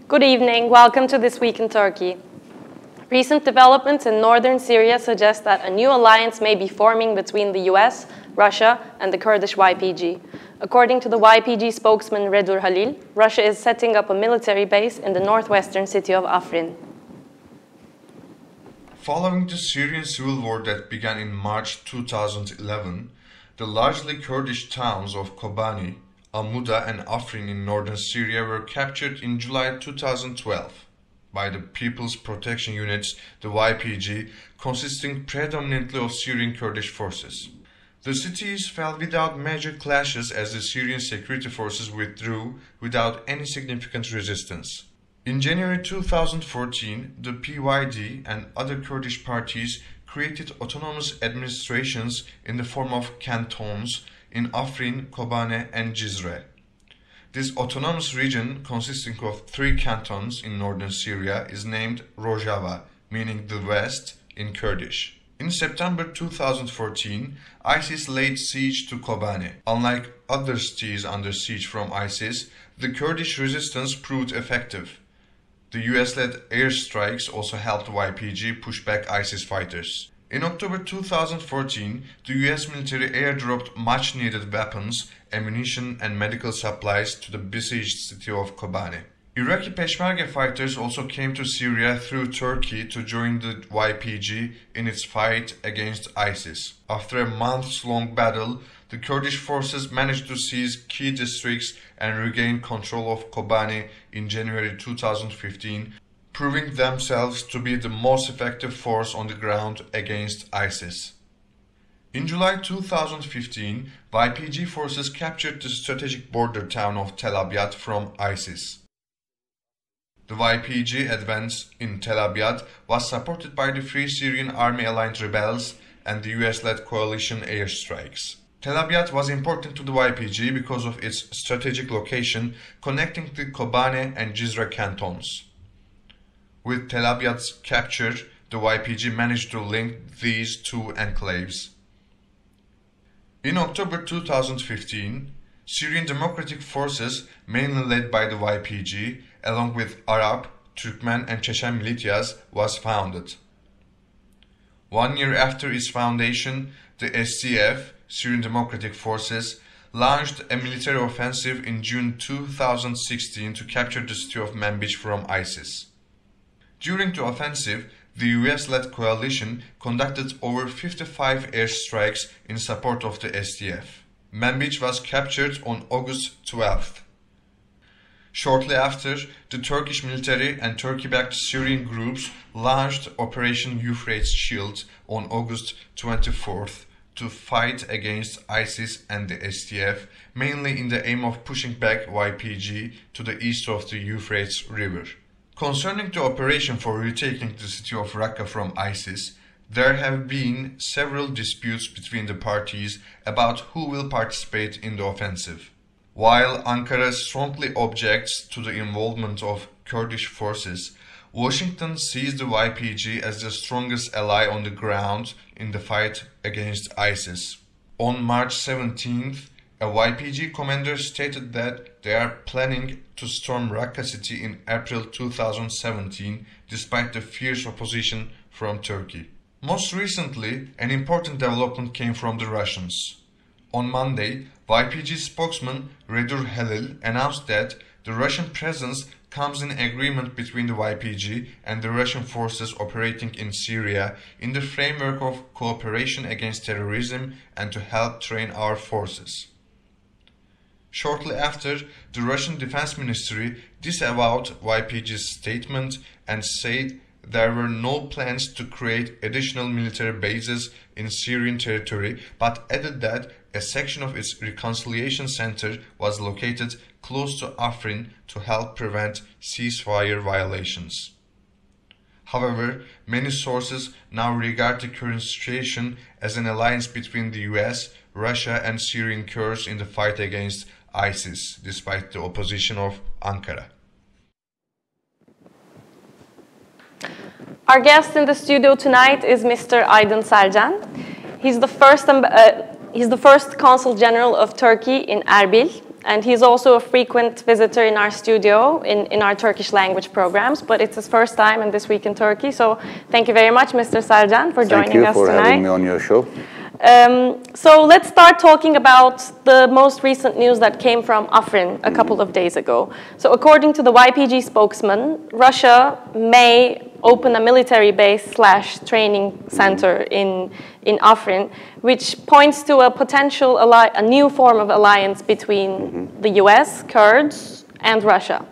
Good evening. Welcome to This Week in Turkey. Recent developments in northern Syria suggest that a new alliance may be forming between the US, Russia, and the Kurdish YPG. According to the YPG spokesman Redur Halil, Russia is setting up a military base in the northwestern city of Afrin. Following the Syrian civil war that began in March 2011, the largely Kurdish towns of Kobani, Amuda and Afrin in northern Syria were captured in July 2012 by the People's Protection Units, the YPG, consisting predominantly of Syrian Kurdish forces. The cities fell without major clashes as the Syrian security forces withdrew without any significant resistance. In January 2014, the PYD and other Kurdish parties created autonomous administrations in the form of cantons in Afrin, Kobane and Cizre. This autonomous region, consisting of 3 cantons in northern Syria, is named Rojava, meaning the West in Kurdish. In September 2014, ISIS laid siege to Kobane. Unlike other cities under siege from ISIS, the Kurdish resistance proved effective. The US-led airstrikes also helped YPG push back ISIS fighters. In October 2014, the US military airdropped much-needed weapons, ammunition and medical supplies to the besieged city of Kobane. Iraqi Peshmerga fighters also came to Syria through Turkey to join the YPG in its fight against ISIS. After a months-long battle, the Kurdish forces managed to seize key districts and regain control of Kobane in January 2015, proving themselves to be the most effective force on the ground against ISIS. In July 2015, YPG forces captured the strategic border town of Tel Abyad from ISIS. The YPG advance in Tel Abyad was supported by the Free Syrian Army-aligned rebels and the US-led coalition airstrikes. Tel Abyad was important to the YPG because of its strategic location connecting the Kobane and Cizre cantons. With Tel Abyad's capture, the YPG managed to link these two enclaves. In October 2015, Syrian Democratic Forces, mainly led by the YPG, along with Arab, Turkmen and Chechen militias, was founded. 1 year after its foundation, the SDF, Syrian Democratic Forces, launched a military offensive in June 2016 to capture the city of Manbij from ISIS. During the offensive, the US-led coalition conducted over 55 airstrikes in support of the SDF. Manbij was captured on August 12th. Shortly after, the Turkish military and Turkey-backed Syrian groups launched Operation Euphrates Shield on August 24th to fight against ISIS and the SDF, mainly in the aim of pushing back YPG to the east of the Euphrates River. Concerning the operation for retaking the city of Raqqa from ISIS, there have been several disputes between the parties about who will participate in the offensive. While Ankara strongly objects to the involvement of Kurdish forces, Washington sees the YPG as the strongest ally on the ground in the fight against ISIS. On March 17th, a YPG commander stated that they are planning to storm Raqqa city in April 2017 despite the fierce opposition from Turkey. Most recently, an important development came from the Russians. On Monday, YPG spokesman Redur Halil announced that the Russian presence comes in agreement between the YPG and the Russian forces operating in Syria in the framework of cooperation against terrorism and to help train our forces. Shortly after, the Russian Defense Ministry disavowed YPG's statement and said there were no plans to create additional military bases in Syrian territory, but added that a section of its reconciliation center was located close to Afrin to help prevent ceasefire violations. However, many sources now regard the current situation as an alliance between the US, Russia and Syrian Kurds in the fight against ISIS, despite the opposition of Ankara. Our guest in the studio tonight is Mr. Aydın Selcen. He's the first Consul General of Turkey in Erbil, And he's also a frequent visitor in our studio, in our Turkish language programs, but it's his first time in This Week in Turkey. So thank you very much, Mr. Selcen, for joining us tonight. Thank you for having me on your show. So let's start talking about the most recent news that came from Afrin a couple of days ago. So according to the YPG spokesman, Russia may open a military base / training center in Afrin, which points to a potential a new form of alliance between the US, Kurds, and Russia.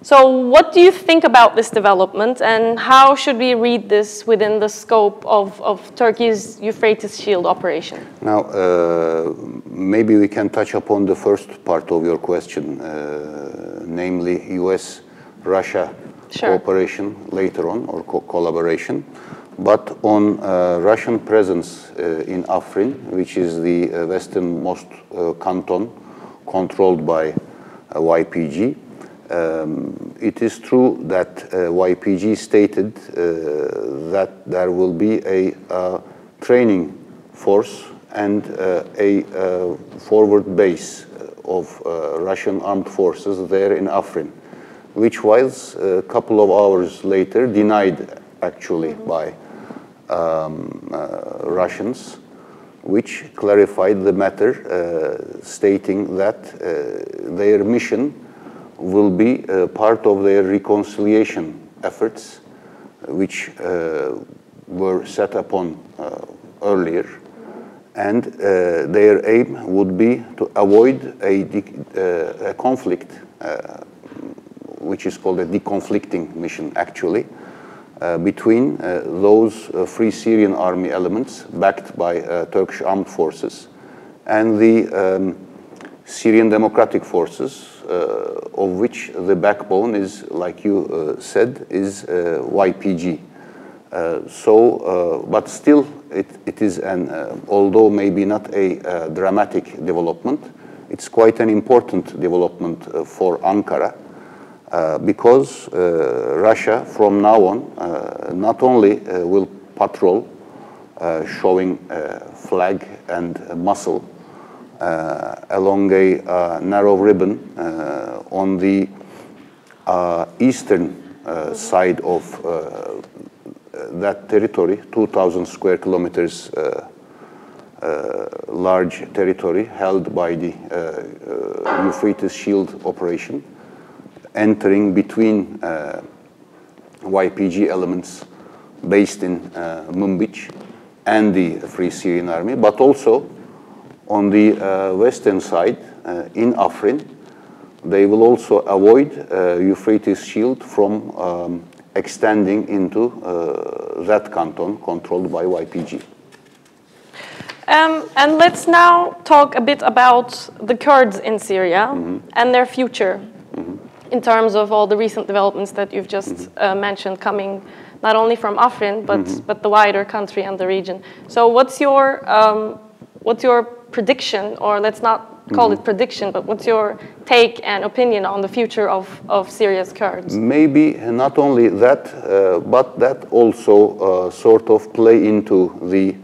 So what do you think about this development, and how should we read this within the scope of Turkey's Euphrates Shield operation? Now, maybe we can touch upon the first part of your question, namely US-Russia cooperation later on, or collaboration. But on Russian presence in Afrin, which is the westernmost canton controlled by YPG, it is true that YPG stated that there will be a training force and a forward base of Russian armed forces there in Afrin, which was a couple of hours later denied actually by Russians, which clarified the matter, stating that their mission will be part of their reconciliation efforts, which were set upon earlier, and their aim would be to avoid a conflict, which is called a deconflicting mission, actually, between those Free Syrian Army elements backed by Turkish armed forces and the Syrian Democratic Forces, of which the backbone is, like you said, is YPG. But still, it is although maybe not a dramatic development, it's quite an important development for Ankara, because Russia, from now on, not only will patrol, showing flag and muscle, along a narrow ribbon on the eastern side of that territory, 2,000 square kilometers large territory held by the Euphrates Shield operation, entering between YPG elements based in Münbiç and the Free Syrian Army, but also on the western side, in Afrin. They will also avoid Euphrates Shield from extending into that canton controlled by YPG. And let's now talk a bit about the Kurds in Syria and their future, in terms of all the recent developments that you've just mentioned, coming not only from Afrin, but the wider country and the region. So what's your prediction, or let's not call it prediction, but what's your take and opinion on the future of Syria's Kurds? Maybe not only that, but that also sort of play into the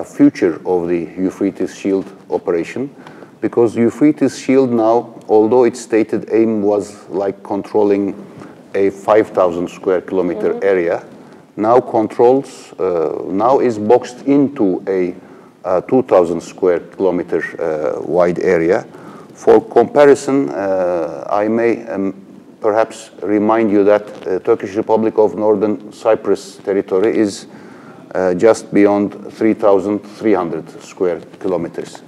future of the Euphrates Shield operation, because Euphrates Shield now, although its stated aim was like controlling a 5,000 square kilometer area, now now is boxed into a 2,000 square kilometer wide area. For comparison, I may perhaps remind you that Turkish Republic of Northern Cyprus territory is just beyond 3,300 square kilometers.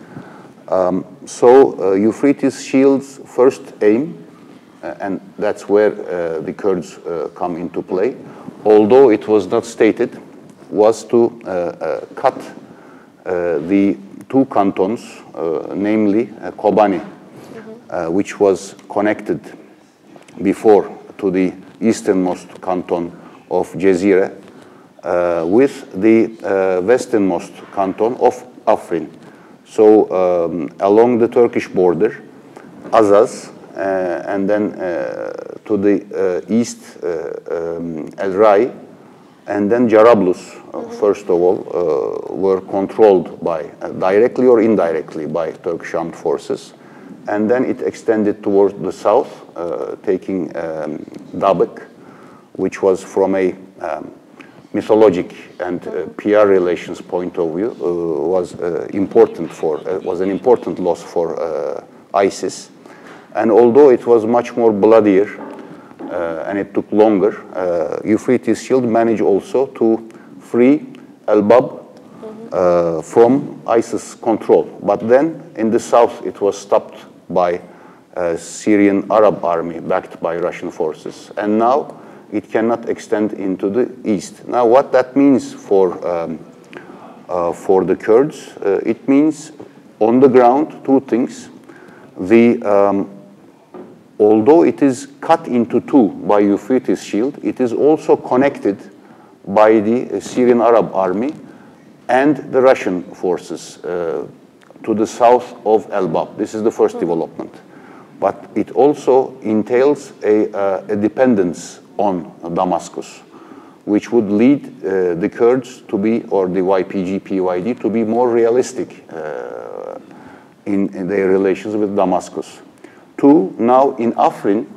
So Euphrates Shield's first aim, and that's where the Kurds come into play, although it was not stated, was to cut the two cantons, namely Kobani, which was connected before to the easternmost canton of Jezire, with the westernmost canton of Afrin. So along the Turkish border, Azaz, and then to the east, El Rai, and then Jarablus, first of all, were controlled by, directly or indirectly, by Turkish armed forces. and then it extended towards the south, taking Dabık, which was from a mythologic and PR relations point of view, was an important loss for ISIS. And although it was much more bloodier and it took longer, Euphrates Shield managed also to free Elbab from ISIS control. But then in the south it was stopped by Syrian Arab army backed by Russian forces. And now it cannot extend into the east. Now what that means for the Kurds, it means on the ground two things. Although it is cut into two by Euphrates Shield, it is also connected by the Syrian Arab army and the Russian forces to the south of Elbab. This is the first development. But it also entails a dependence on Damascus, which would lead the Kurds to be, or the YPG, PYD, to be more realistic in their relations with Damascus. Two, now in Afrin,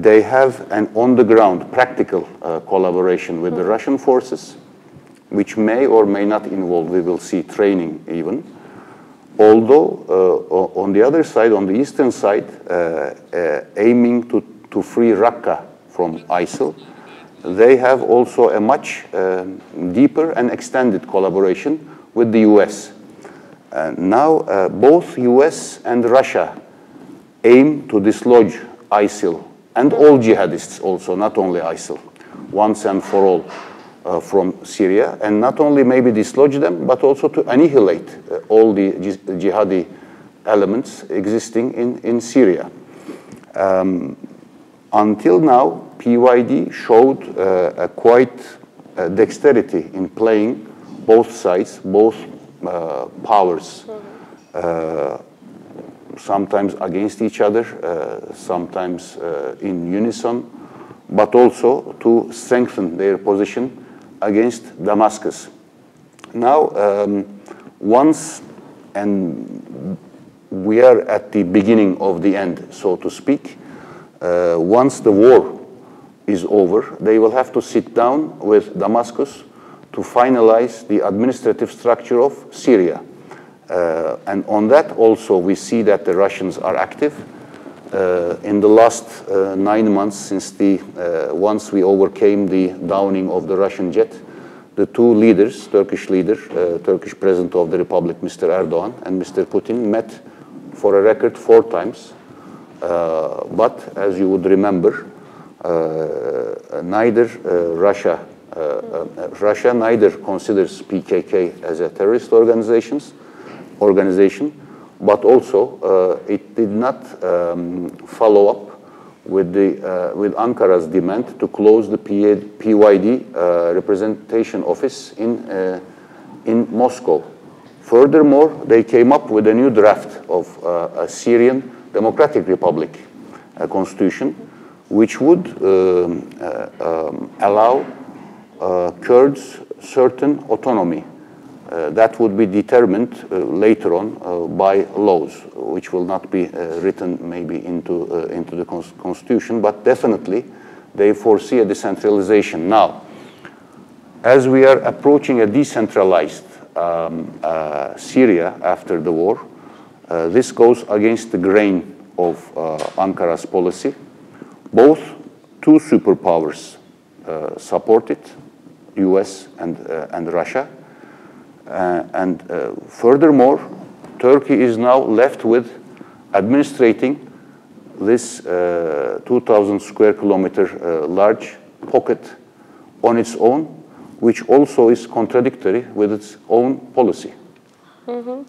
they have an on-the-ground practical collaboration with the Russian forces, which may or may not involve, we will see, training even. Although, on the other side, on the eastern side, aiming to free Raqqa from ISIL, they have also a much deeper and extended collaboration with the US. Now, both US and Russia aim to dislodge ISIL and all jihadists also, not only ISIL, once and for all from Syria, and not only maybe dislodge them, but also to annihilate all the jihadi elements existing in Syria. Until now, PYD showed a quite dexterity in playing both sides, both powers, sometimes against each other, sometimes in unison, but also to strengthen their position against Damascus. Now, once, and we are at the beginning of the end, so to speak, once the war is over, they will have to sit down with Damascus to finalize the administrative structure of Syria. And on that also we see that the Russians are active. In the last 9 months, since once we overcame the downing of the Russian jet, the two leaders, Turkish leader, Turkish President of the Republic, Mr. Erdogan, and Mr. Putin met for a record 4 times. But as you would remember, neither Russia neither considers PKK as a terrorist organization, but also it did not follow up with Ankara's demand to close the PYD representation office in Moscow. Furthermore, they came up with a new draft of a Syrian Democratic Republic constitution, which would allow Kurds certain autonomy. That would be determined later on by laws, which will not be written maybe into the constitution, but definitely they foresee a decentralization. Now, as we are approaching a decentralized Syria after the war, this goes against the grain of Ankara's policy. Both two superpowers support it, US and Russia. And furthermore, Turkey is now left with administrating this 2,000 square kilometer large pocket on its own, which also is contradictory with its own policy. Mm-hmm.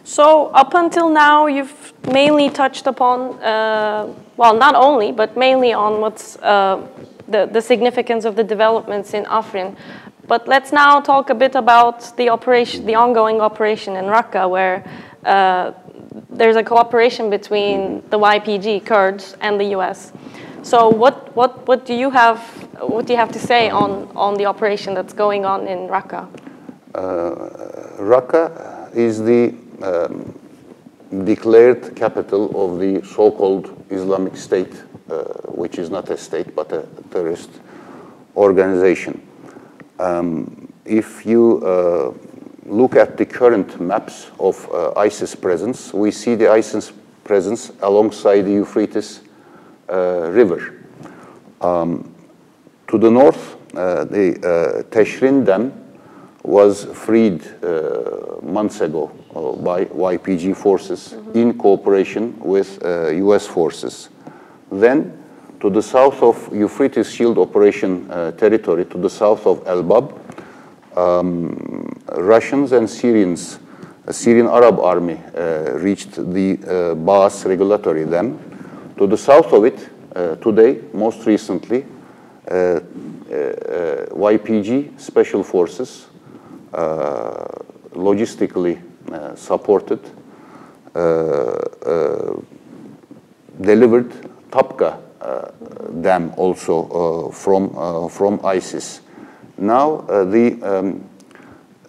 So up until now, you've mainly touched upon, well, not only, but mainly on what's the significance of the developments in Afrin. But let's now talk a bit about the ongoing operation in Raqqa, where there's a cooperation between the YPG Kurds and the US. So what do you have to say on the operation that's going on in Raqqa? Raqqa is the declared capital of the so-called Islamic State, which is not a state but a terrorist organization. If you look at the current maps of ISIS presence, we see the ISIS presence alongside the Euphrates River. To the north, the Teshrin Dam was freed months ago by YPG forces in cooperation with US forces. Then, to the south of Euphrates Shield Operation territory, to the south of Elbab, Russians and Syrians, a Syrian Arab army reached the Baas regulatory dam. To the south of it, today, most recently, YPG special forces, logistically supported, delivered Tapka dam also from ISIS. Now the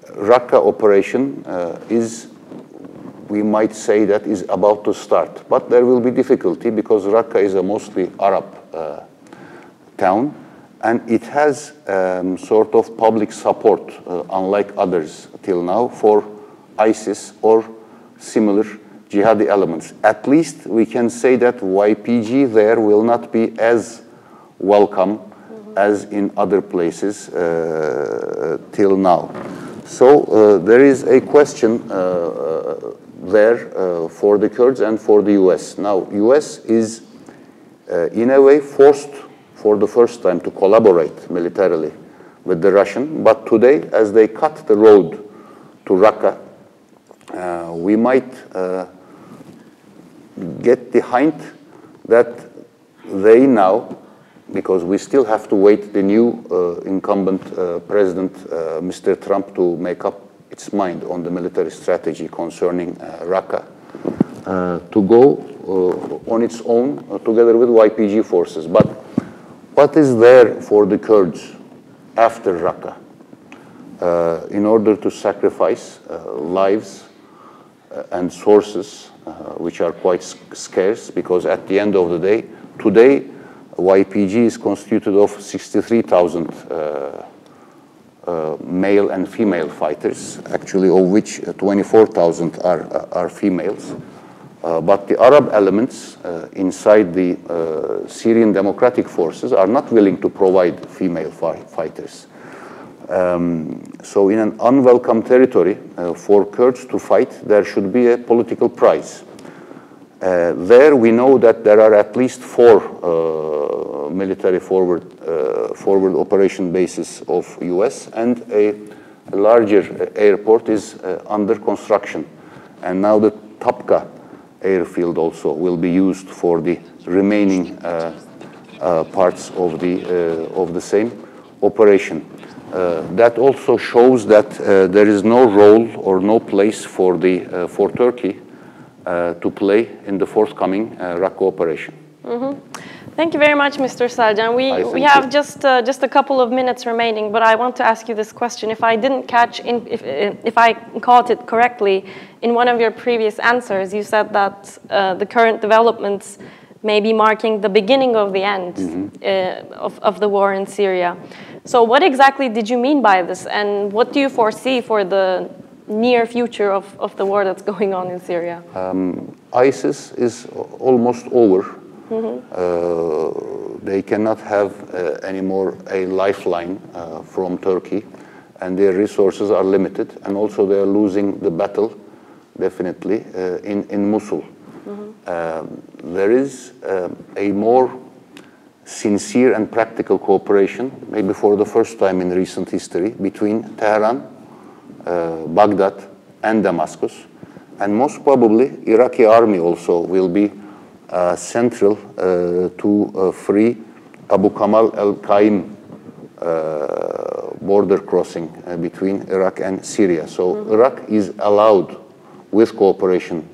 Raqqa operation is, we might say that is about to start, but there will be difficulty because Raqqa is a mostly Arab town, and it has sort of public support, unlike others till now, for ISIS or similar jihadi elements. At least we can say that YPG there will not be as welcome as in other places till now. So there is a question there for the Kurds and for the US. Now, US is in a way forced for the first time to collaborate militarily with the Russian, but today, as they cut the road to Raqqa, we might get the hint that they now, because we still have to wait the new incumbent president, Mr. Trump, to make up its mind on the military strategy concerning Raqqa, to go on its own together with YPG forces. But what is there for the Kurds after Raqqa in order to sacrifice lives and sources which are quite scarce, because at the end of the day, today, YPG is constituted of 63,000 male and female fighters, actually of which 24,000 are females. But the Arab elements inside the Syrian Democratic Forces are not willing to provide female fighters. So in an unwelcome territory for Kurds to fight, there should be a political prize. There we know that there are at least 4 military forward operation bases of US, and a larger airport is under construction. And now the Tapka airfield also will be used for the remaining parts of the same operation. That also shows that there is no role or no place for Turkey to play in the forthcoming Raqqa operation. Thank you very much, Mr. Selcen. We have just a couple of minutes remaining, but I want to ask you this question. If I didn't catch, if I caught it correctly, in one of your previous answers, you said that the current developments may be marking the beginning of the end of the war in Syria. So what exactly did you mean by this, and what do you foresee for the near future of the war that's going on in Syria? ISIS is almost over. They cannot have anymore a lifeline from Turkey, and their resources are limited, and also they are losing the battle, definitely, in Mosul. There is a more sincere and practical cooperation, maybe for the first time in recent history, between Tehran, Baghdad, and Damascus, and most probably Iraqi army also will be central to free Abu Kamal al-Qaim border crossing between Iraq and Syria. So Iraq is allowed, with cooperation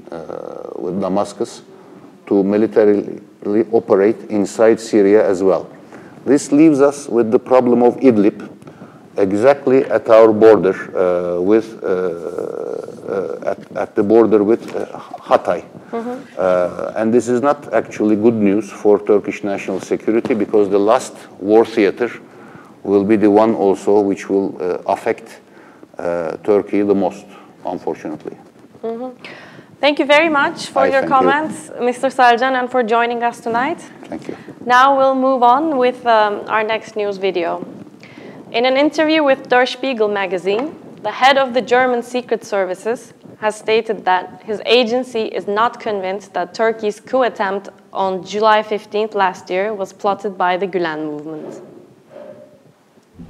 with Damascus, to militarily operate inside Syria as well. This leaves us with the problem of Idlib, exactly at our border with at the border with Hatay. And this is not actually good news for Turkish national security, because the last war theater will be the one also which will affect Turkey the most, unfortunately. Thank you very much for your comments, Mr. Selcen, and for joining us tonight. Thank you. Now we'll move on with our next news video. In an interview with Der Spiegel magazine, the head of the German Secret Services has stated that his agency is not convinced that Turkey's coup attempt on July 15th last year was plotted by the Gülen movement.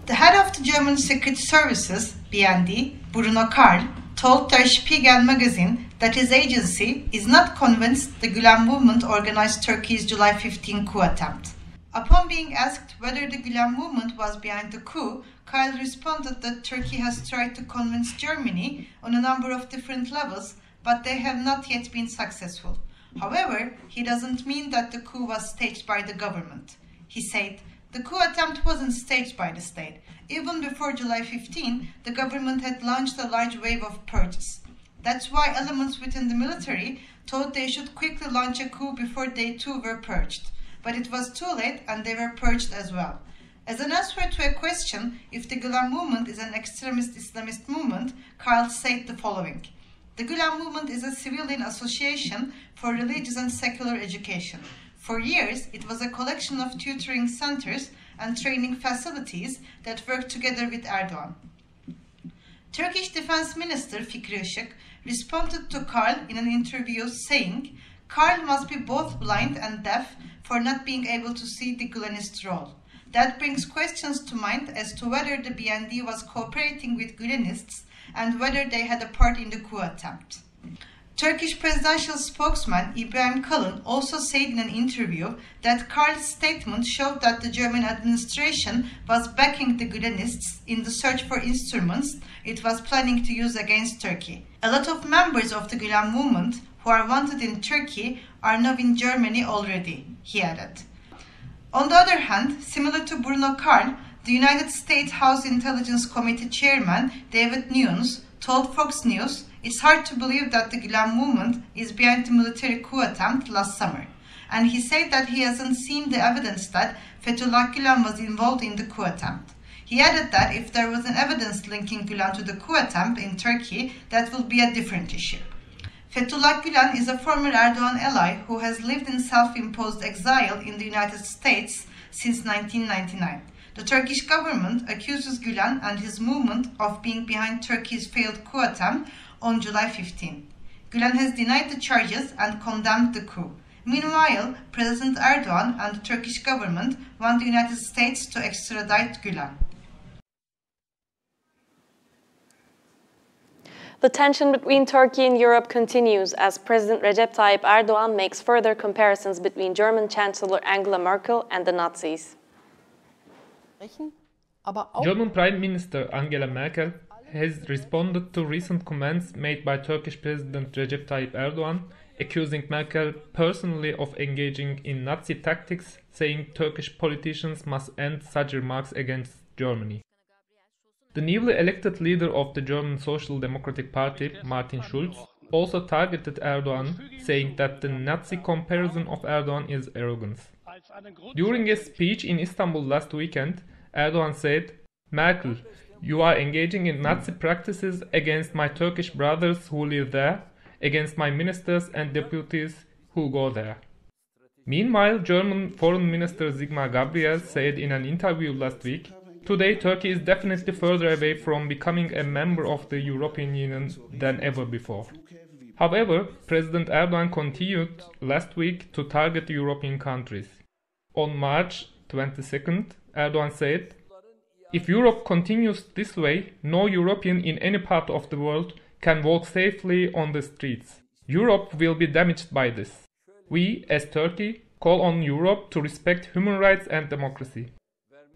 The head of the German Secret Services, BND, Bruno Karl, told Der Spiegel magazine that his agency is not convinced the Gülen movement organized Turkey's July 15 coup attempt. Upon being asked whether the Gülen movement was behind the coup, Karl responded that Turkey has tried to convince Germany on a number of different levels, but they have not yet been successful. However, he doesn't mean that the coup was staged by the government. He said, the coup attempt wasn't staged by the state. Even before July 15, the government had launched a large wave of purges. That's why elements within the military thought they should quickly launch a coup before they too were purged. But it was too late and they were purged as well. As an answer to a question if the Gülen movement is an extremist Islamist movement, Karl said the following. The Gülen movement is a civilian association for religious and secular education. For years, it was a collection of tutoring centers and training facilities that worked together with Erdogan. Turkish Defense Minister Fikri Işık responded to Karl in an interview saying, Karl must be both blind and deaf for not being able to see the Gülenist role. That brings questions to mind as to whether the BND was cooperating with Gülenists and whether they had a part in the coup attempt. Turkish presidential spokesman İbrahim Kalın also said in an interview that Karl's statement showed that the German administration was backing the Gülenists in the search for instruments it was planning to use against Turkey. A lot of members of the Gülen movement who are wanted in Turkey are now in Germany already, he added. On the other hand, similar to Bruno Karl, the United States House Intelligence Committee chairman David Nunes told Fox News it's hard to believe that the Gülen movement is behind the military coup attempt last summer. And he said that he hasn't seen the evidence that Fethullah Gülen was involved in the coup attempt. He added that if there was an evidence linking Gülen to the coup attempt in Turkey, that will be a different issue. Fethullah Gülen is a former Erdogan ally who has lived in self-imposed exile in the United States since 1999. The Turkish government accuses Gülen and his movement of being behind Turkey's failed coup attempt on July 15. Gülen has denied the charges and condemned the coup. Meanwhile, President Erdogan and the Turkish government want the United States to extradite Gülen. The tension between Turkey and Europe continues as President Recep Tayyip Erdogan makes further comparisons between German Chancellor Angela Merkel and the Nazis. German Prime Minister Angela Merkel has responded to recent comments made by Turkish President Recep Tayyip Erdogan, accusing Merkel personally of engaging in Nazi tactics, saying Turkish politicians must end such remarks against Germany. The newly elected leader of the German Social Democratic Party, Martin Schulz, also targeted Erdogan, saying that the Nazi comparison of Erdogan is arrogance. During a speech in Istanbul last weekend, Erdogan said, "Merkel, you are engaging in Nazi practices against my Turkish brothers who live there, against my ministers and deputies who go there." Meanwhile, German Foreign Minister Sigmar Gabriel said in an interview last week, "Today Turkey is definitely further away from becoming a member of the European Union than ever before." However, President Erdogan continued last week to target European countries. On March 22nd, Erdogan said, "If Europe continues this way, no European in any part of the world can walk safely on the streets. Europe will be damaged by this. We, as Turkey, call on Europe to respect human rights and democracy."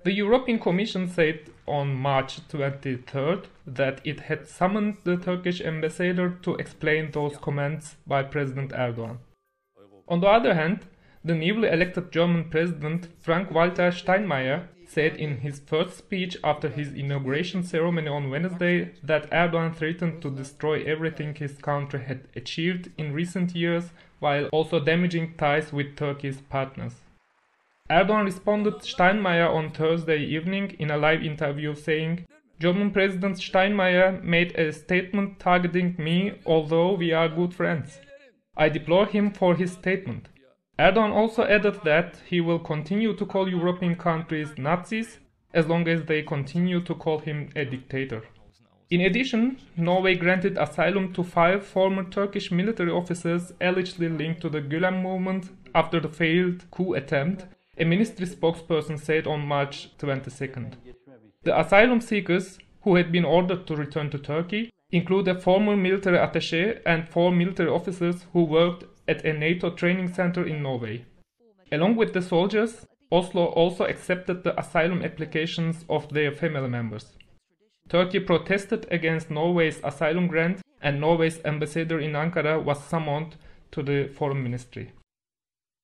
The European Commission said on March 23rd that it had summoned the Turkish ambassador to explain those comments by President Erdogan. On the other hand, the newly elected German President Frank-Walter Steinmeier said in his first speech after his inauguration ceremony on Wednesday that Erdogan threatened to destroy everything his country had achieved in recent years while also damaging ties with Turkey's partners. Erdogan responded to Steinmeier on Thursday evening in a live interview saying, "German President Steinmeier made a statement targeting me, although we are good friends. I deplore him for his statement." Erdogan also added that he will continue to call European countries Nazis as long as they continue to call him a dictator. In addition, Norway granted asylum to 5 former Turkish military officers allegedly linked to the Gülen movement after the failed coup attempt, a ministry spokesperson said on March 22nd. The asylum seekers, who had been ordered to return to Turkey, include a former military attaché and 4 military officers who worked at a NATO training center in Norway. Along with the soldiers, Oslo also accepted the asylum applications of their family members. Turkey protested against Norway's asylum grant, and Norway's ambassador in Ankara was summoned to the foreign ministry.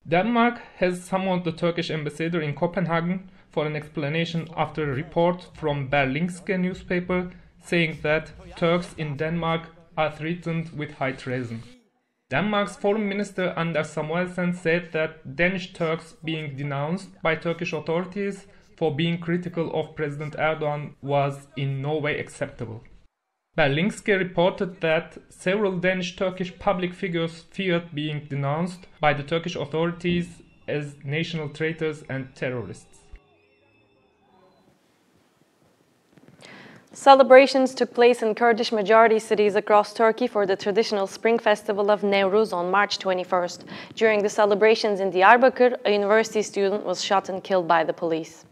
Denmark has summoned the Turkish ambassador in Copenhagen for an explanation after a report from Berlingske newspaper saying that Turks in Denmark are threatened with high treason. Denmark's foreign minister Anders Samuelsen said that Danish Turks being denounced by Turkish authorities for being critical of President Erdogan was in no way acceptable. Berlingske reported that several Danish-Turkish public figures feared being denounced by the Turkish authorities as national traitors and terrorists. Celebrations took place in Kurdish majority cities across Turkey for the traditional spring festival of Newruz on March 21st. During the celebrations in Diyarbakir, a university student was shot and killed by the police.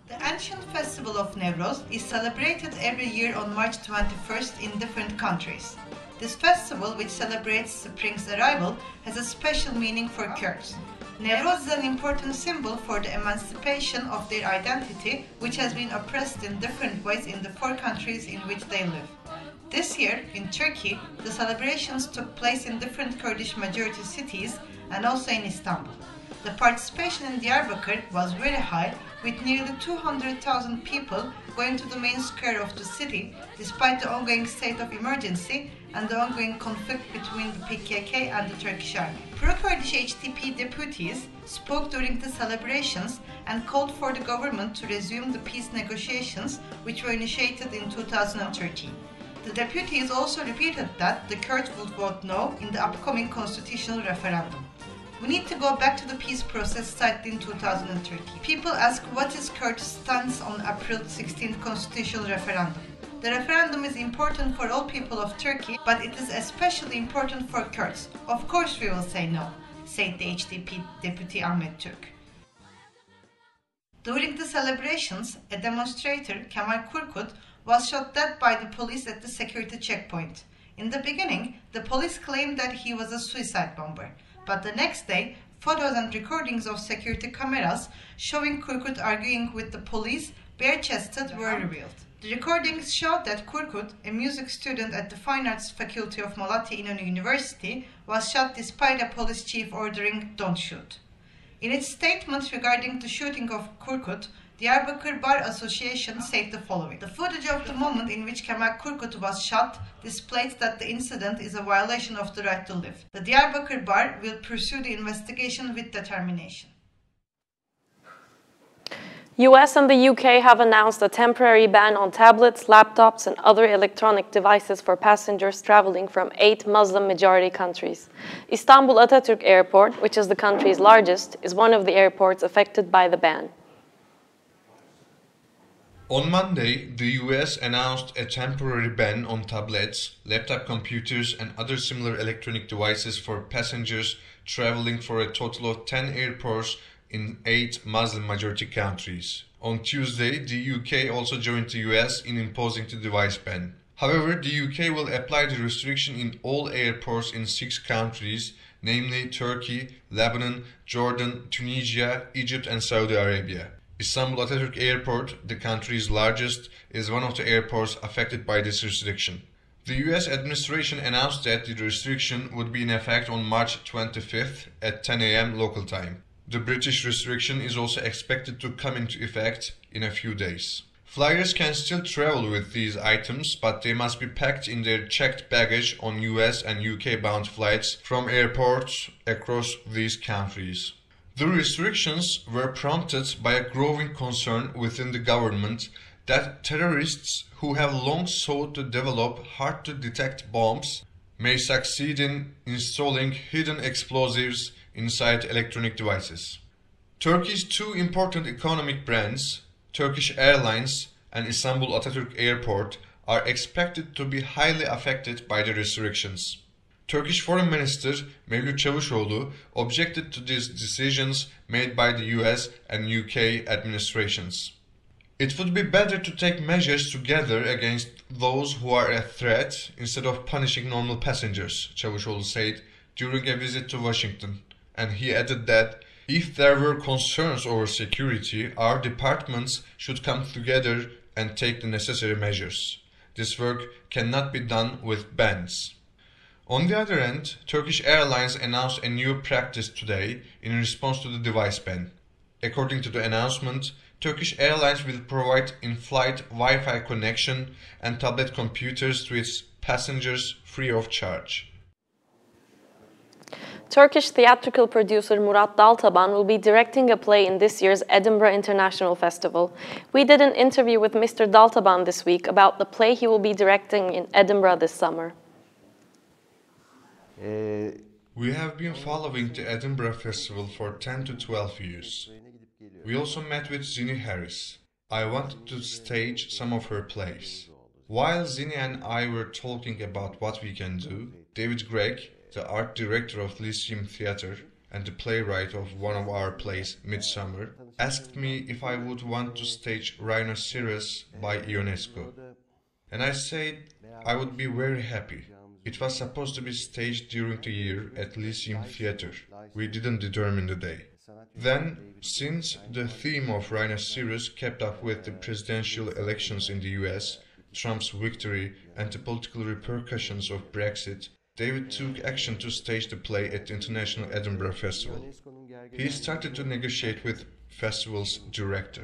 The ancient festival of Newruz is celebrated every year on March 21st in different countries. This festival, which celebrates spring's arrival, has a special meaning for Kurds. Newruz is an important symbol for the emancipation of their identity, which has been oppressed in different ways in the 4 countries in which they live. This year, in Turkey, the celebrations took place in different Kurdish majority cities and also in Istanbul. The participation in Diyarbakir was very high, with nearly 200,000 people going to the main square of the city, despite the ongoing state of emergency and the ongoing conflict between the PKK and the Turkish army. Pro-Kurdish HDP deputies spoke during the celebrations and called for the government to resume the peace negotiations, which were initiated in 2013. The deputies also repeated that the Kurds would vote no in the upcoming constitutional referendum. We need to go back to the peace process started in 2013. People ask what is Kurds' stance on April 16th constitutional referendum. The referendum is important for all people of Turkey, but it is especially important for Kurds. Of course we will say no, said the HDP deputy Ahmet Türk. During the celebrations, a demonstrator, Kemal Kurkut, was shot dead by the police at the security checkpoint. In the beginning, the police claimed that he was a suicide bomber. But the next day, photos and recordings of security cameras showing Kurkut arguing with the police, bare-chested, were revealed. The recordings showed that Kurkut, a music student at the Fine Arts Faculty of Malatya İnönü University, was shot despite a police chief ordering "don't shoot." In its statement regarding the shooting of Kurkut, Diyarbakir Bar Association said the following: "The footage of the moment in which Kemal Kurkut was shot displays that the incident is a violation of the right to live. The Diyarbakir Bar will pursue the investigation with determination." US and the UK have announced a temporary ban on tablets, laptops, and other electronic devices for passengers traveling from 8 Muslim-majority countries. Istanbul Atatürk Airport, which is the country's largest, is one of the airports affected by the ban. On Monday, the US announced a temporary ban on tablets, laptop computers, and other similar electronic devices for passengers traveling for a total of 10 airports in 8 Muslim-majority countries. On Tuesday, the UK also joined the US in imposing the device ban. However, the UK will apply the restriction in all airports in 6 countries, namely Turkey, Lebanon, Jordan, Tunisia, Egypt, and Saudi Arabia. Istanbul Atatürk Airport, the country's largest, is one of the airports affected by this restriction. The US administration announced that the restriction would be in effect on March 25th at 10 a.m. local time. The British restriction is also expected to come into effect in a few days. Flyers can still travel with these items, but they must be packed in their checked baggage on US and UK bound flights from airports across these countries. The restrictions were prompted by a growing concern within the government that terrorists who have long sought to develop hard-to-detect bombs may succeed in installing hidden explosives inside electronic devices. Turkey's two important economic brands, Turkish Airlines and Istanbul Atatürk Airport, are expected to be highly affected by the restrictions. Turkish Foreign Minister Mevlüt Çavuşoğlu objected to these decisions made by the US and UK administrations. It would be better to take measures together against those who are a threat instead of punishing normal passengers, Çavuşoğlu said during a visit to Washington, and he added that if there were concerns over security, our departments should come together and take the necessary measures. This work cannot be done with bans. On the other hand, Turkish Airlines announced a new practice today in response to the device ban. According to the announcement, Turkish Airlines will provide in-flight Wi-Fi connection and tablet computers to its passengers free of charge. Turkish theatrical producer Murat Daltaban will be directing a play in this year's Edinburgh International Festival. We did an interview with Mr. Daltaban this week about the play he will be directing in Edinburgh this summer. We have been following the Edinburgh Festival for 10 to 12 years. We also met with Zinni Harris. I wanted to stage some of her plays. While Zinni and I were talking about what we can do, David Gregg, the art director of Lyceum Theatre and the playwright of one of our plays, Midsummer, asked me if I would want to stage Rhinoceros by Ionesco. And I said I would be very happy. It was supposed to be staged during the year at Lyceum Theatre. We didn't determine the day. Then, since the theme of Rhinoceros kept up with the presidential elections in the US, Trump's victory and the political repercussions of Brexit, David took action to stage the play at the International Edinburgh Festival. He started to negotiate with festival's director.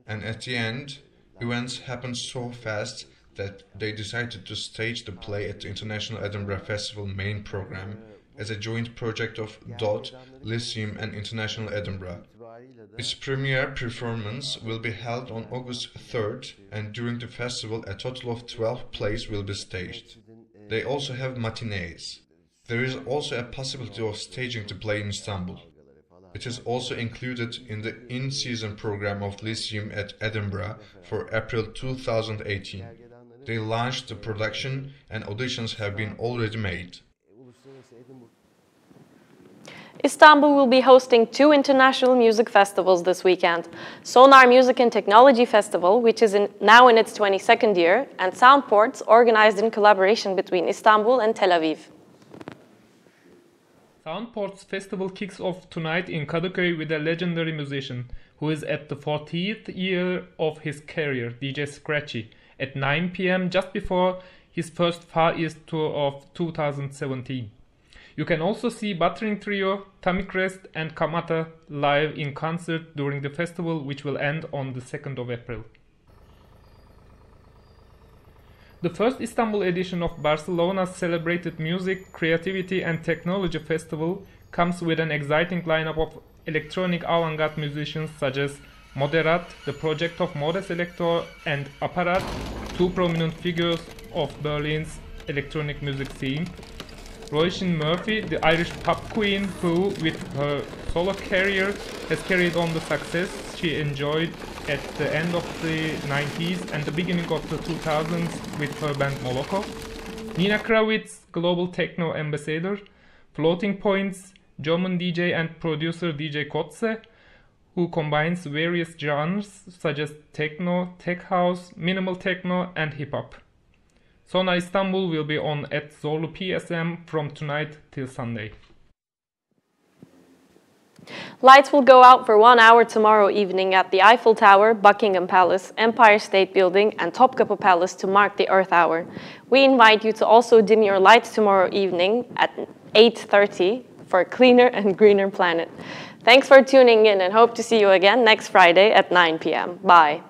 And at the end, events happened so fast that they decided to stage the play at the International Edinburgh Festival main program as a joint project of DOT, Lyceum and International Edinburgh. Its premiere performance will be held on August 3rd, and during the festival a total of 12 plays will be staged. They also have matinees. There is also a possibility of staging the play in Istanbul. It is also included in the in-season program of Lyceum at Edinburgh for April 2018. They launched the production and auditions have been already made. Istanbul will be hosting two international music festivals this weekend. Sonar Music and Technology Festival, which is now in its 22nd year, and Soundports, organized in collaboration between Istanbul and Tel Aviv. Soundports Festival kicks off tonight in Kadıköy with a legendary musician who is at the 40th year of his career, DJ Scratchy, at 9 p.m. just before his first Far East tour of 2017. You can also see Buttering Trio, Tammy Crest and Kamata live in concert during the festival, which will end on the 2nd of April. The first Istanbul edition of Barcelona's celebrated music, creativity and technology festival comes with an exciting lineup of electronic avant-garde musicians such as Moderat, the project of Mode Selector, and Apparat, two prominent figures of Berlin's electronic music scene. Roisin Murphy, the Irish pop queen who, with her solo career, has carried on the success she enjoyed at the end of the 90s and the beginning of the 2000s with her band Moloko. Nina Kravitz, global techno ambassador. Floating Points, German DJ and producer DJ Kotze, who combines various genres such as techno, tech house, minimal techno and hip-hop. Sonar Istanbul will be on at Zorlu PSM from tonight till Sunday. Lights will go out for 1 hour tomorrow evening at the Eiffel Tower, Buckingham Palace, Empire State Building, and Topkapı Palace to mark the Earth Hour. We invite you to also dim your lights tomorrow evening at 8:30 for a cleaner and greener planet. Thanks for tuning in and hope to see you again next Friday at 9 p.m. Bye.